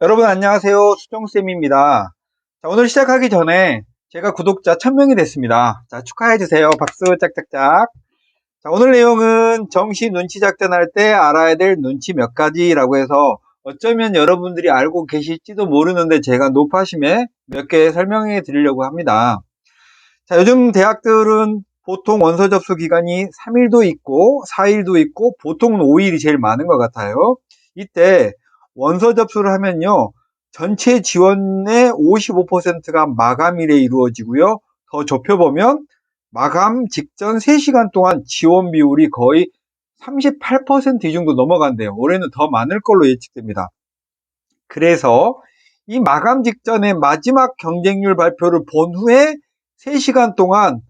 여러분 안녕하세요. 수정쌤입니다. 자, 오늘 시작하기 전에 제가 구독자 1000명이 됐습니다. 자, 축하해주세요. 박수 짝짝짝. 자, 오늘 내용은 정시 눈치 작전할 때 알아야 될 눈치 몇 가지라고 해서 어쩌면 여러분들이 알고 계실지도 모르는데 제가 높아심에 몇 개 설명해 드리려고 합니다. 자, 요즘 대학들은 보통 원서 접수 기간이 3일도 있고 4일도 있고 보통은 5일이 제일 많은 것 같아요. 이때 원서 접수를 하면요, 전체 지원의 55%가 마감일에 이루어지고요. 더 좁혀보면 마감 직전 3시간 동안 지원 비율이 거의 38% 이 정도 넘어간대요. 올해는 더 많을 걸로 예측됩니다. 그래서 이 마감 직전에 마지막 경쟁률 발표를 본 후에 3시간 동안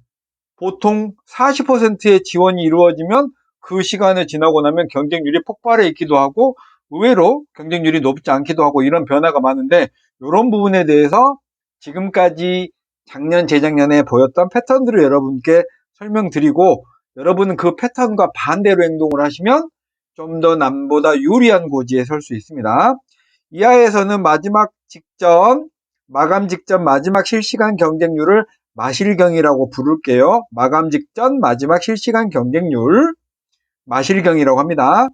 보통 40%의 지원이 이루어지면 그 시간을 지나고 나면 경쟁률이 폭발해 있기도 하고 의외로 경쟁률이 높지 않기도 하고 이런 변화가 많은데, 이런 부분에 대해서 지금까지 작년, 재작년에 보였던 패턴들을 여러분께 설명드리고, 여러분은 그 패턴과 반대로 행동을 하시면 좀 더 남보다 유리한 고지에 설 수 있습니다. 이하에서는 마감 직전 마지막 실시간 경쟁률을 마실경이라고 부를게요. 마감 직전 마지막 실시간 경쟁률, 마실경이라고 합니다.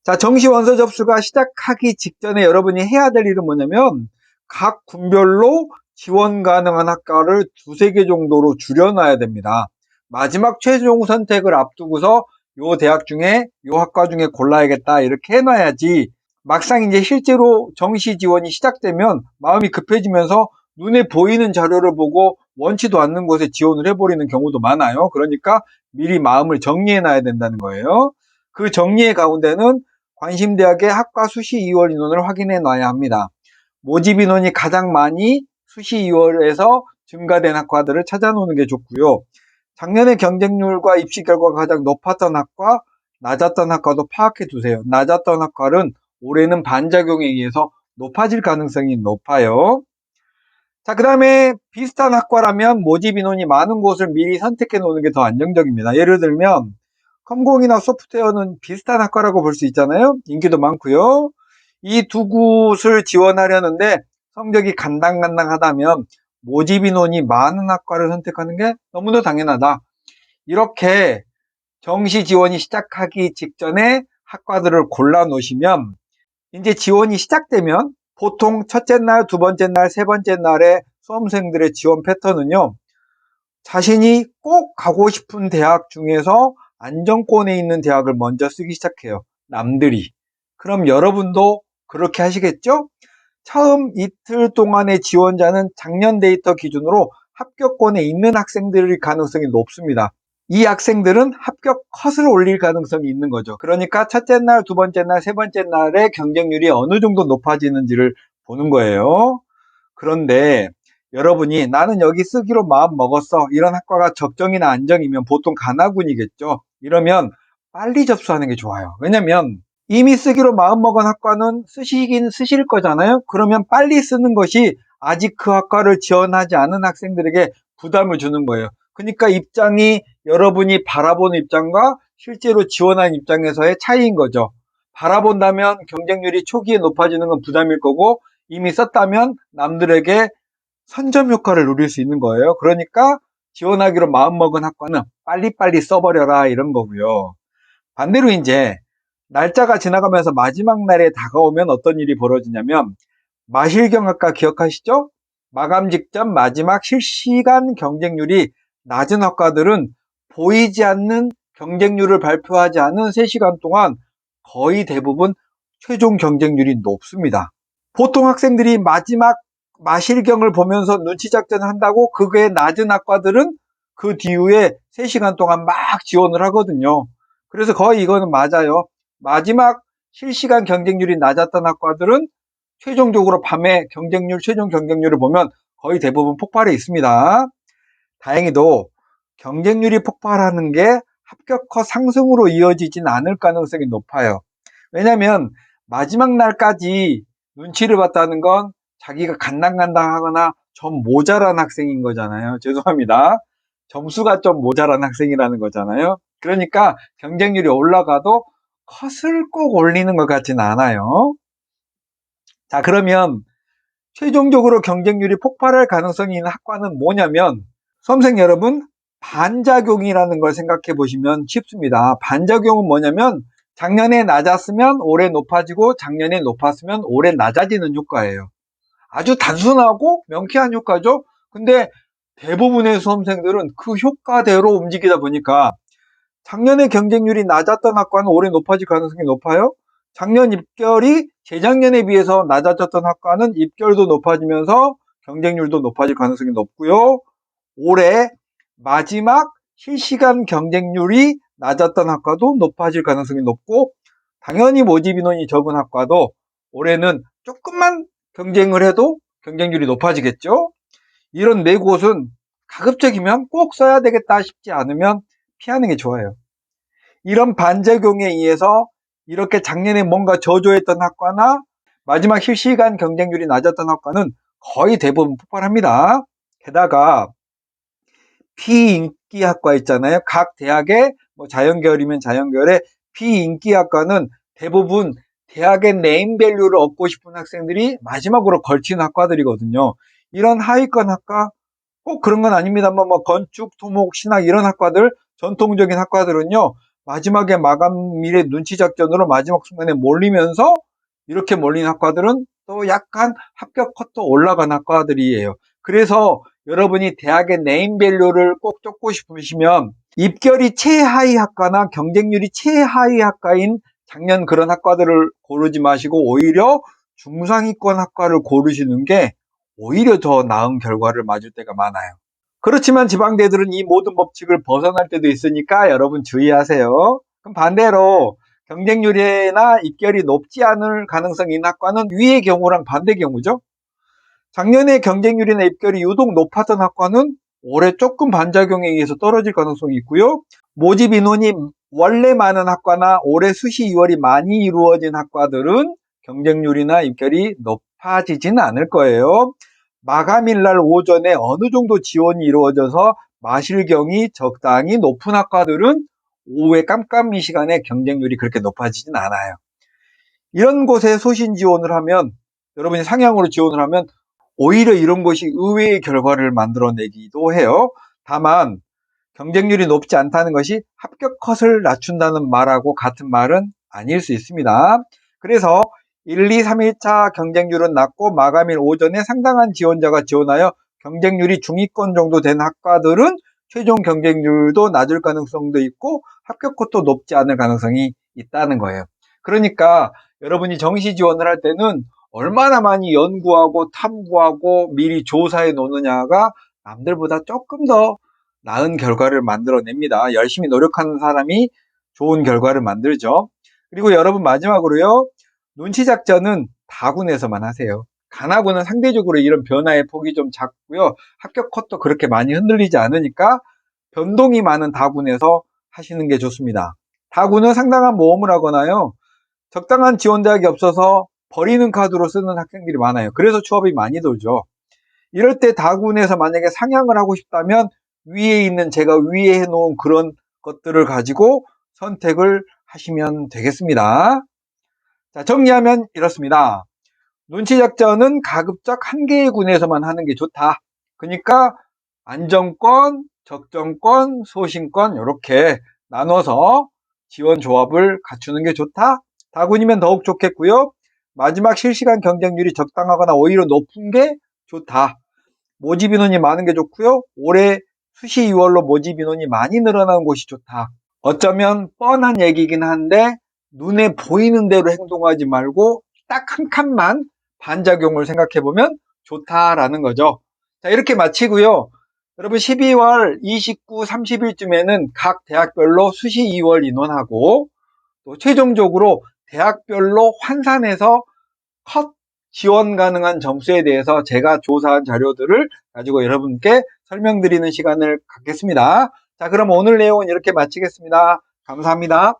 자, 정시 원서 접수가 시작하기 직전에 여러분이 해야 될 일은 뭐냐면 각 군별로 지원 가능한 학과를 두세 개 정도로 줄여놔야 됩니다. 마지막 최종 선택을 앞두고서 요 대학 중에 요 학과 중에 골라야겠다 이렇게 해놔야지, 막상 이제 실제로 정시 지원이 시작되면 마음이 급해지면서 눈에 보이는 자료를 보고 원치도 않는 곳에 지원을 해버리는 경우도 많아요. 그러니까 미리 마음을 정리해놔야 된다는 거예요. 그 정리의 가운데는 관심대학의 학과 수시 2월 인원을 확인해 놔야 합니다. 모집 인원이 가장 많이 수시 2월에서 증가된 학과들을 찾아놓는 게 좋고요. 작년의 경쟁률과 입시 결과가 가장 높았던 학과, 낮았던 학과도 파악해 두세요. 낮았던 학과는 올해는 반작용에 의해서 높아질 가능성이 높아요. 자, 그 다음에 비슷한 학과라면 모집 인원이 많은 곳을 미리 선택해 놓는 게 더 안정적입니다. 예를 들면 컴공이나 소프트웨어는 비슷한 학과라고 볼 수 있잖아요. 인기도 많고요. 이 두 곳을 지원하려는데 성적이 간당간당하다면 모집 인원이 많은 학과를 선택하는 게 너무나 당연하다. 이렇게 정시 지원이 시작하기 직전에 학과들을 골라 놓으시면 이제 지원이 시작되면 보통 첫째 날, 두 번째 날, 세 번째 날에 수험생들의 지원 패턴은요, 자신이 꼭 가고 싶은 대학 중에서 안정권에 있는 대학을 먼저 쓰기 시작해요. 남들이. 그럼 여러분도 그렇게 하시겠죠? 처음 이틀 동안의 지원자는 작년 데이터 기준으로 합격권에 있는 학생들일 가능성이 높습니다. 이 학생들은 합격 컷을 올릴 가능성이 있는 거죠. 그러니까 첫째 날, 두 번째 날, 세 번째 날의 경쟁률이 어느 정도 높아지는지를 보는 거예요. 그런데 여러분이 나는 여기 쓰기로 마음 먹었어, 이런 학과가 적정이나 안정이면 보통 가나군이겠죠. 이러면 빨리 접수하는 게 좋아요. 왜냐면 이미 쓰기로 마음먹은 학과는 쓰시긴 쓰실 거잖아요. 그러면 빨리 쓰는 것이 아직 그 학과를 지원하지 않은 학생들에게 부담을 주는 거예요. 그러니까 입장이 여러분이 바라보는 입장과 실제로 지원한 입장에서의 차이인 거죠. 바라본다면 경쟁률이 초기에 높아지는 건 부담일 거고, 이미 썼다면 남들에게 선점 효과를 누릴 수 있는 거예요. 그러니까 지원하기로 마음먹은 학과는 빨리빨리 써버려라 이런 거고요. 반대로 이제 날짜가 지나가면서 마지막 날에 다가오면 어떤 일이 벌어지냐면, 마실경학과 기억하시죠? 마감 직전 마지막 실시간 경쟁률이 낮은 학과들은 보이지 않는 경쟁률을 발표하지 않은 3시간 동안 거의 대부분 최종 경쟁률이 높습니다. 보통 학생들이 마지막 마실경을 보면서 눈치 작전을 한다고 그게 낮은 학과들은 그 뒤에 3시간 동안 막 지원을 하거든요. 그래서 거의 이거는 맞아요. 마지막 실시간 경쟁률이 낮았던 학과들은 최종적으로 밤에 최종 경쟁률을 보면 거의 대부분 폭발해 있습니다. 다행히도 경쟁률이 폭발하는 게 합격커 상승으로 이어지진 않을 가능성이 높아요. 왜냐면 마지막 날까지 눈치를 봤다는 건 자기가 간당간당하거나 좀 모자란 학생인 거잖아요. 죄송합니다. 점수가 좀 모자란 학생이라는 거잖아요. 그러니까 경쟁률이 올라가도 컷을 꼭 올리는 것 같지는 않아요. 자, 그러면 최종적으로 경쟁률이 폭발할 가능성이 있는 학과는 뭐냐면, 수험생 여러분, 반작용이라는 걸 생각해 보시면 쉽습니다. 반작용은 뭐냐면 작년에 낮았으면 올해 높아지고 작년에 높았으면 올해 낮아지는 효과예요. 아주 단순하고 명쾌한 효과죠. 근데 대부분의 수험생들은 그 효과대로 움직이다 보니까 작년에 경쟁률이 낮았던 학과는 올해 높아질 가능성이 높아요. 작년 입결이 재작년에 비해서 낮아졌던 학과는 입결도 높아지면서 경쟁률도 높아질 가능성이 높고요. 올해 마지막 실시간 경쟁률이 낮았던 학과도 높아질 가능성이 높고, 당연히 모집 인원이 적은 학과도 올해는 조금만 경쟁을 해도 경쟁률이 높아지겠죠. 이런 네 곳은 가급적이면 꼭 써야 되겠다 싶지 않으면 피하는 게 좋아요. 이런 반작용에 의해서 이렇게 작년에 뭔가 저조했던 학과나 마지막 실시간 경쟁률이 낮았던 학과는 거의 대부분 폭발합니다. 게다가 비인기학과 있잖아요. 각 대학의 자연계열이면 자연계열의 비인기학과는 대부분 대학의 네임밸류를 얻고 싶은 학생들이 마지막으로 걸치는 학과들이거든요. 이런 하위권 학과, 꼭 그런 건 아닙니다만 건축, 토목, 신학 이런 학과들, 전통적인 학과들은요. 마지막에 마감일의 눈치 작전으로 마지막 순간에 몰리면서, 이렇게 몰린 학과들은 또 약간 합격 컷도 올라간 학과들이에요. 그래서 여러분이 대학의 네임밸류를 꼭 쫓고 싶으시면 입결이 최하위 학과나 경쟁률이 최하위 학과인 작년 그런 학과들을 고르지 마시고 오히려 중상위권 학과를 고르시는 게 오히려 더 나은 결과를 맞을 때가 많아요. 그렇지만 지방대들은 이 모든 법칙을 벗어날 때도 있으니까 여러분 주의하세요. 그럼 반대로 경쟁률이나 입결이 높지 않을 가능성이 있는 학과는 위의 경우랑 반대 경우죠. 작년에 경쟁률이나 입결이 유독 높았던 학과는 올해 조금 반작용에 의해서 떨어질 가능성이 있고요. 모집 인원이 원래 많은 학과나 올해 수시 2월이 많이 이루어진 학과들은 경쟁률이나 입결이 높아지지는 않을 거예요. 마감일 날 오전에 어느 정도 지원이 이루어져서 마실경이 적당히 높은 학과들은 오후에 깜깜이 시간에 경쟁률이 그렇게 높아지진 않아요. 이런 곳에 소신 지원을 하면, 여러분이 상향으로 지원을 하면 오히려 이런 것이 의외의 결과를 만들어내기도 해요. 다만 경쟁률이 높지 않다는 것이 합격 컷을 낮춘다는 말하고 같은 말은 아닐 수 있습니다. 그래서 1, 2, 3일차 경쟁률은 낮고 마감일 오전에 상당한 지원자가 지원하여 경쟁률이 중위권 정도 된 학과들은 최종 경쟁률도 낮을 가능성도 있고 합격 컷도 높지 않을 가능성이 있다는 거예요. 그러니까 여러분이 정시 지원을 할 때는 얼마나 많이 연구하고 탐구하고 미리 조사해 놓느냐가 남들보다 조금 더 나은 결과를 만들어냅니다. 열심히 노력하는 사람이 좋은 결과를 만들죠. 그리고 여러분 마지막으로요. 눈치 작전은 다군에서만 하세요. 간하군은 상대적으로 이런 변화의 폭이 좀 작고요. 합격 컷도 그렇게 많이 흔들리지 않으니까 변동이 많은 다군에서 하시는 게 좋습니다. 다군은 상당한 모험을 하거나요. 적당한 지원 대학이 없어서 버리는 카드로 쓰는 학생들이 많아요. 그래서 추업이 많이 돌죠. 이럴 때 다군에서 만약에 상향을 하고 싶다면 위에 있는 제가 위에 해놓은 그런 것들을 가지고 선택을 하시면 되겠습니다. 자, 정리하면 이렇습니다. 눈치 작전은 가급적 한 개의 군에서만 하는 게 좋다. 그러니까 안정권, 적정권, 소신권 이렇게 나눠서 지원 조합을 갖추는 게 좋다. 다군이면 더욱 좋겠고요. 마지막 실시간 경쟁률이 적당하거나 오히려 높은 게 좋다. 모집 인원이 많은 게 좋고요. 올해 수시 2월로 모집 인원이 많이 늘어나는 곳이 좋다. 어쩌면 뻔한 얘기긴 한데 눈에 보이는 대로 행동하지 말고 딱 한 칸만 반작용을 생각해보면 좋다라는 거죠. 자, 이렇게 마치고요. 여러분 12월 29, 30일쯤에는 각 대학별로 수시 2월 인원하고 또 최종적으로 대학별로 환산해서 컷 지원 가능한 점수에 대해서 제가 조사한 자료들을 가지고 여러분께 설명드리는 시간을 갖겠습니다. 자, 그럼 오늘 내용은 이렇게 마치겠습니다. 감사합니다.